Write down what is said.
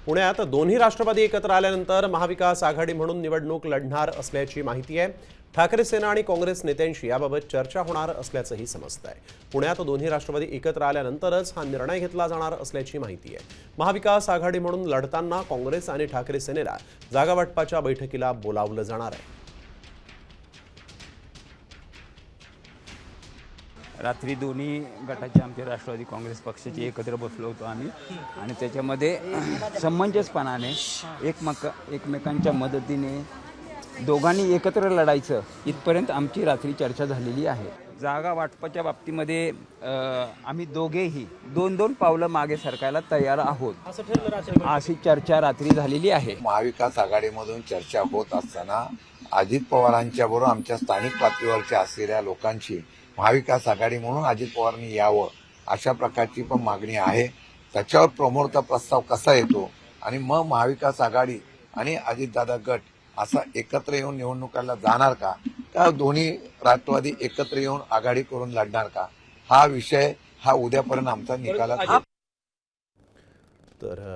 पुण्यात दोन्ही राष्ट्रवादी एकत्र आल्यानंतर महाविकास आघाडी म्हणून निवडणूक लढणार असल्याची माहिती आहे। ठाकरे सेना आणि काँग्रेस नेत्यांशी याबाबत चर्चा होणार असल्याचंही समजतंय। पुण्यात दोन्ही राष्ट्रवादी एकत्र आल्यानंतरच हा निर्णय घेतला जाणार असल्याची माहिती आहे। महाविकास आघाडी म्हणून लढताना काँग्रेस आणि ठाकरे सेनेला जागावाटपाच्या बैठकीला बोलावलं जाणार आहे। रात्री दोन्ही गटाचे आमचे राष्ट्रवादी काँग्रेस पक्षाचे एकत्र बसलो होतो आम्ही आणि त्याच्यामध्ये समंजसपणाने एकमेकांच्या मदतीने दोघांनी एकत्र लढायचं इथपर्यंत आमची रात्री चर्चा झालेली आहे। जागा वाटपाच्या बाबतीमध्ये आम्ही दोघेही दोन दोन पावलं मागे सरकायला तयार आहोत अशी चर्चा रात्री झालेली आहे। महाविकास आघाडीमधून चर्चा होत असताना अजित पवारांच्या बरोबर आमच्या स्थानिक पातळीवरच्या असलेल्या लोकांची महाविकास आघाडी म्हणून अजित पवारांनी यावं अशा प्रकारची पण मागणी आहे। त्याच्यावर प्रमोरचा प्रस्ताव कसा येतो आणि मग महाविकास आघाडी आणि अजितदादा गट असा एकत्र येऊन निवडणुकाला जाणार का दोन्ही राष्ट्रवादी एकत्र येऊन आघाडी करून लढणार का, हा विषय हा उद्यापर्यंत आमचा निकालात